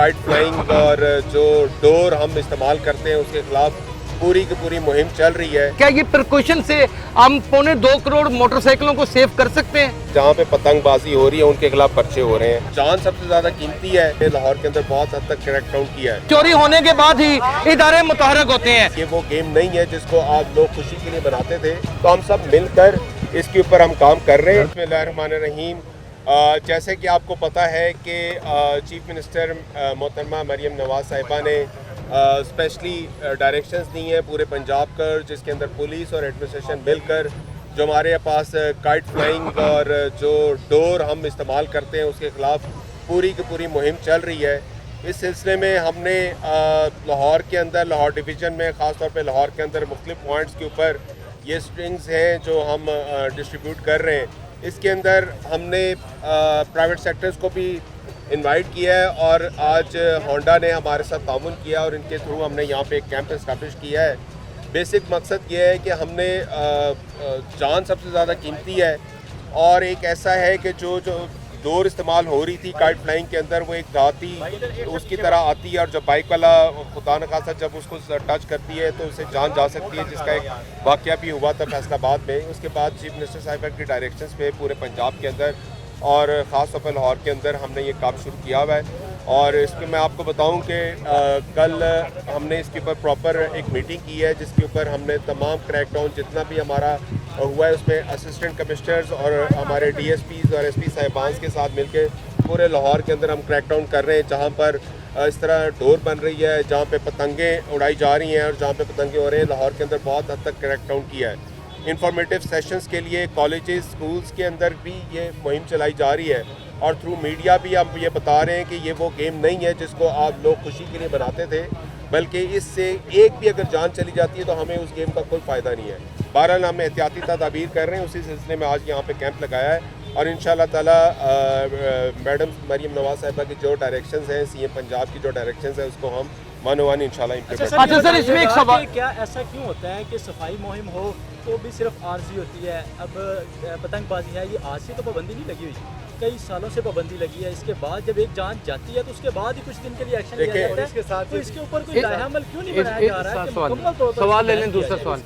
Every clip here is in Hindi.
काइट फ्लाइंग और जो डोर हम इस्तेमाल करते हैं उसके खिलाफ पूरी की पूरी मुहिम चल रही है। क्या ये प्रिकॉशन से हम 2.25 करोड़ मोटरसाइकिलों को सेव कर सकते हैं? जहाँ पे पतंगबाजी हो रही है उनके खिलाफ पर्चे हो रहे हैं। जान सबसे ज्यादा कीमती है। लाहौर के अंदर बहुत हद तक क्रैकडाउन किया है। चोरी होने के बाद ही इदारे मुतहरक होते हैं। ये वो गेम नहीं है जिसको आप लोग खुशी के लिए बनाते थे, तो हम सब मिलकर इसके ऊपर हम काम कर रहे हैं। बिस्मिल्लाहिर्रहमानिर्रहीम। जैसे कि आपको पता है कि चीफ मिनिस्टर मोहतरमा मरियम नवाज साहिबा ने स्पेशली डायरेक्शंस दी हैं पूरे पंजाब कर, जिसके अंदर पुलिस और एडमिनिस्ट्रेशन मिलकर जो हमारे पास काइट फ्लाइंग और जो डोर हम इस्तेमाल करते हैं उसके खिलाफ पूरी की पूरी मुहिम चल रही है। इस सिलसिले में हमने लाहौर के अंदर, लाहौर डिवीज़न में ख़ास तौर पे लाहौर के अंदर मुख्तलिफ पॉइंट्स के ऊपर ये स्ट्रिंग्स हैं जो हम डिस्ट्रीब्यूट कर रहे हैं। इसके अंदर हमने प्राइवेट सेक्टर्स को भी इनवाइट किया है और आज होंडा ने हमारे साथ तामुन किया और इनके थ्रू हमने यहाँ पे एक कैंप इस्टेब्लिश किया है। बेसिक मकसद ये है कि हमने जान सबसे ज़्यादा कीमती है और एक ऐसा है कि जो डोर इस्तेमाल हो रही थी काइट फ्लाइंग के अंदर वो एक धाती उसकी तरह आती है और जब बाइक वाला खुदा न खासा जब उसको टच करती है तो उसे जान जा सकती है, जिसका एक वाक़या भी हुआ था फैसलाबाद में। उसके बाद चीफ मिनिस्टर साहिबा की डायरेक्शंस पे पूरे पंजाब के अंदर और ख़ास तौर पर लाहौर के अंदर हमने ये काम शुरू किया हुआ है। और इसमें मैं आपको बताऊं कि कल हमने इसके ऊपर प्रॉपर एक मीटिंग की है जिसके ऊपर हमने तमाम क्रैकडाउन जितना भी हमारा हुआ है उसमें असिस्टेंट कमिश्नर्स और हमारे डीएसपीज़ और एसपी साहिबान के साथ मिलकर पूरे लाहौर के अंदर हम क्रैकडाउन कर रहे हैं। जहाँ पर इस तरह डोर बन रही है, जहाँ पे पतंगे उड़ाई जा रही हैं और जहाँ पे पतंगे हो रहे हैं, लाहौर के अंदर बहुत हद तक क्रैकडाउन किया है। इंफॉर्मेटिव सेशंस के लिए कॉलेजेस, स्कूल्स के अंदर भी ये मुहिम चलाई जा रही है और थ्रू मीडिया भी हम ये बता रहे हैं कि ये वो गेम नहीं है जिसको आप लोग खुशी के लिए बनाते थे, बल्कि इससे एक भी अगर जान चली जाती है तो हमें उस गेम का कोई फ़ायदा नहीं है। बहरहाल हम एहतियाती तदाबीर कर रहे हैं, उसी सिलसिले में आज यहाँ पे कैंप लगाया है और इंशाअल्लाह ताला मैडम मरियम नवाज साहिबा की जो डायरेक्शंस हैं, सीएम पंजाब की जो डायरेक्शंस हैं उसको हम वन इंशाल्लाह इम्प्लीमेंट। अच्छा सर, इसमें एक सवाल, क्या ऐसा क्यों होता है कि सफाई मुहिम हो तो भी सिर्फ आर्जी होती है? अब पतंगबाजी है, ये आज से तो पाबंदी नहीं लगी हुई, कई सालों से पाबंदी लगी है। इसके बाद जब एक जान जाती है तो उसके बाद ही कुछ दिन के लिए एक्शन लिया जाता है। इसके साथ तो इसके ऊपर कोई लाया अमल क्यों नहीं बनाया जा रहा है? सवाल ले लें, दूसरा सवाल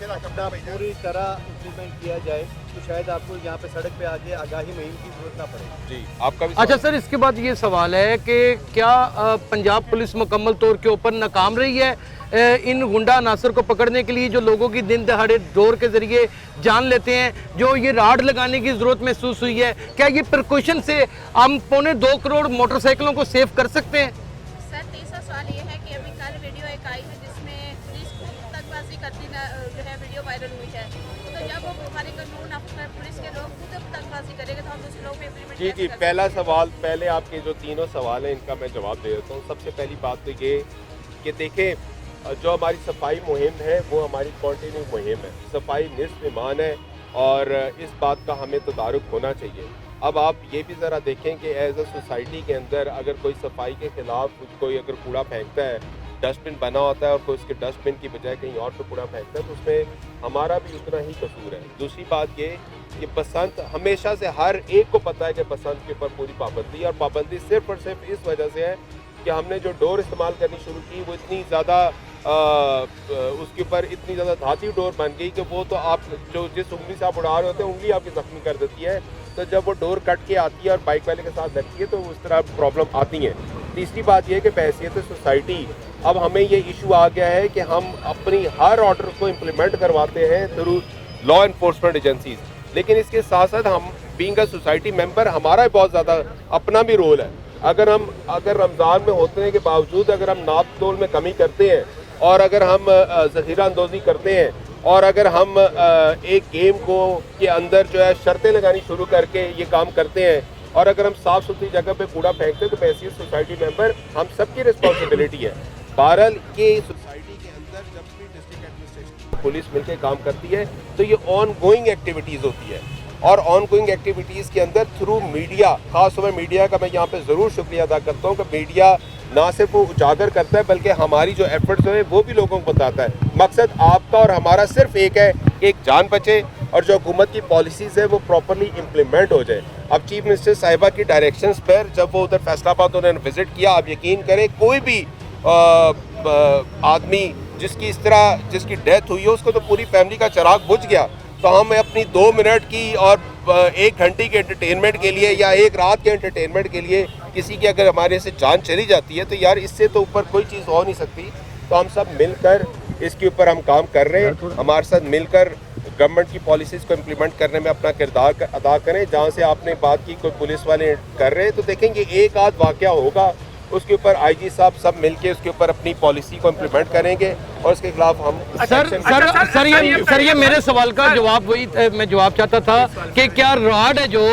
अपना पूरी तरह इम्प्लीमेंट किया जाए तो शायद आपको यहाँ पे सड़क पे आके आगाही मुहिम की जरूरत ना पड़े। जी आपका भी अच्छा सर, इसके बाद ये सवाल है कि क्या पंजाब पुलिस मुकम्मल तौर के ऊपर नाकाम रही है इन गुंडा अनासर को पकड़ने के लिए जो लोगों की दिन दहाड़े डोर के जरिए जान लेते हैं, जो ये राड लगाने की जरूरत महसूस हुई है? क्या ये प्रिकॉशन से हम 2.25 करोड़ मोटरसाइकिलों को सेव कर सकते हैं? सर, तीसरा सवाल ये है कि अभी कल वीडियो एक आई है जिसमें पुलिस को पतंगबाजी करती जो है वीडियो वायरल हुई है, तो जब वो हमारे कानून अफसर पुलिस के लोग खुद पतंगबाजी करेंगे तो हम दूसरे लोग भी इम्प्लीमेंट जी पहला सवाल, पहले आपके जो तीनों सवाल हैं इनका मैं जवाब दे देता हूँ। सबसे पहली बात तो ये कि देखें, जो हमारी सफाई मुहिम है वो हमारी कॉन्टिन्यू मुहिम है। सफाई निस्फ ईमान है और इस बात का हमें तदारुक होना चाहिए। अब आप ये भी ज़रा देखें कि एज अ सोसाइटी के अंदर अगर कोई सफाई के ख़िलाफ़ कोई अगर कूड़ा फेंकता है, डस्टबिन बना होता है और कोई उसके डस्टबिन की बजाय कहीं और पे कूड़ा फेंकता है तो उसमें हमारा भी उतना ही कसूर है। दूसरी बात ये कि बसंत हमेशा से हर एक को पता है कि बसंत के ऊपर पूरी पाबंदी, और पाबंदी सिर्फ और सिर्फ इस वजह से है कि हमने जो डोर इस्तेमाल करनी शुरू की वो इतनी ज़्यादा उसके ऊपर इतनी ज़्यादा धाती डोर बन गई कि वो तो आप जो जिस उंगली से आप उड़ा रहे होते हैं उंगली आपकी ज़ख्मी कर देती है। तो जब वो डोर कट के आती है और बाइक वाले के साथ लगती है तो उस तरह प्रॉब्लम आती है। तीसरी बात यह है कि बहैसियत सोसाइटी अब हमें ये इशू आ गया है कि हम अपनी हर ऑर्डर को इम्प्लीमेंट करवाते हैं थ्रू लॉ इन्फोर्समेंट एजेंसीज, लेकिन इसके साथ साथ हम बीइंग अ सोसाइटी मेंबर हमारा बहुत ज़्यादा अपना भी रोल है। अगर रमज़ान में होने के बावजूद अगर हम नाप तोल में कमी करते हैं और अगर हम ज़ख़ीरा अंदोज़ी करते हैं और अगर हम एक गेम को के अंदर जो है शर्तें लगानी शुरू करके ये काम करते हैं और अगर हम साफ़ सुथरी जगह पे कूड़ा फेंकते हैं तो बैसियस सोसाइटी मेंबर हम सबकी रिस्पॉन्सिबिलिटी है। बहरहाल ये सोसाइटी के अंदर जब भी डिस्ट्रिक्ट एडमिनिस्ट्रेशन पुलिस मिलकर काम करती है तो ये ऑन गोइंग एक्टिविटीज़ होती है और ऑन गोइंग एक्टिविटीज़ के अंदर थ्रू मीडिया, खासतौर पर मीडिया का मैं यहाँ पे ज़रूर शुक्रिया अदा करता हूँ कि मीडिया ना सिर्फ वो उजागर करता है बल्कि हमारी जो एफर्ट्स हैं वो भी लोगों को बताता है। मकसद आपका और हमारा सिर्फ एक है कि एक जान बचे, और जो हुकूमत की पॉलिसीज़ है वो प्रॉपरली इम्प्लीमेंट हो जाए। अब चीफ मिनिस्टर साहिबा की डायरेक्शंस पर जब वो उधर फैसलाबाद उन्होंने विज़िट किया, आप यकीन करें कोई भी आदमी जिसकी डेथ हुई है उसको तो पूरी फैमिली का चिराग बुझ गया। तो हम अपनी 2 मिनट की और 1 घंटे के एंटरटेनमेंट के लिए या 1 रात के एंटरटेनमेंट के लिए किसी की अगर हमारे से जान चली जाती है तो यार इससे तो ऊपर कोई चीज़ हो नहीं सकती। तो हम सब मिलकर इसके ऊपर हम काम कर रहे हैं। हमारे साथ मिलकर गवर्नमेंट की पॉलिसीज़ को इम्प्लीमेंट करने में अपना किरदार अदा करें। जहाँ से आपने बात की कोई पुलिस वाले कर रहे हैं तो देखेंगे एक आध वाक़या होगा, उसके ऊपर आईजी साहब सब मिलके उसके ऊपर अपनी पॉलिसी को इम्प्लीमेंट करेंगे और उसके खिलाफ हम सर ये मेरे सवाल का जवाब वही मैं जवाब चाहता था कि क्या राड है जो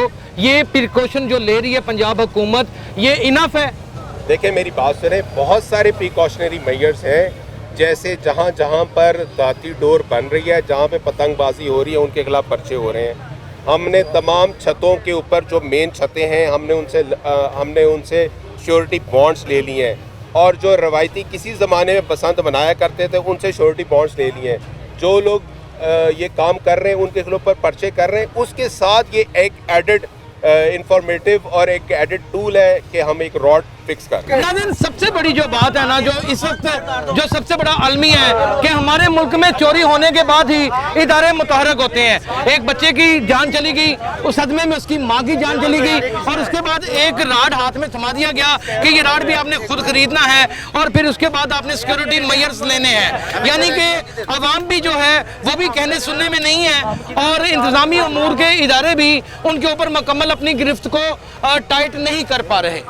ये प्रिकॉशन जो ले रही है पंजाब हुकूमत, ये इनफ है? देखें मेरी बात सुने, बहुत सारे प्रिकॉशनरी मेजर्स हैं। जैसे जहाँ जहाँ पर दाती डोर बन रही है, जहाँ पे पतंगबाजी हो रही है, उनके खिलाफ पर्चे हो रहे हैं। हमने तमाम छतों के ऊपर जो मेन छतें हैं हमने उनसे श्योरिटी बॉन्ड्स ले लिए हैं और जो रवायती किसी ज़माने में बसंत बनाया करते थे उनसे श्योरिटी बॉन्ड्स ले लिए हैं। जो लोग ये काम कर रहे हैं उनके खिलाफ पर पर्चे कर रहे हैं। उसके साथ ये एक एडेड इंफॉर्मेटिव और एक एडेड टूल है कि हम एक रॉड फिक्स कर रहे हैं। सबसे बड़ी जो बात है ना, जो इस वक्त जो सबसे बड़ा अलमी है कि हमारे मुल्क में चोरी होने के बाद ही इदारे मुतहरक होते हैं। एक बच्चे की जान चली गई, उस सदमे में उसकी माँ की जान चली गई और उसके बाद एक राड हाथ में थमा दिया गया कि ये राड भी आपने खुद खरीदना है और फिर उसके बाद आपने सिक्योरिटी मेजर्स लेने हैं। यानी कि अवाम भी जो है वो भी कहने सुनने में नहीं है और इंतजामी अमूर के इदारे भी उनके ऊपर मुकम्मल अपनी गिरफ्त को टाइट नहीं कर पा रहे।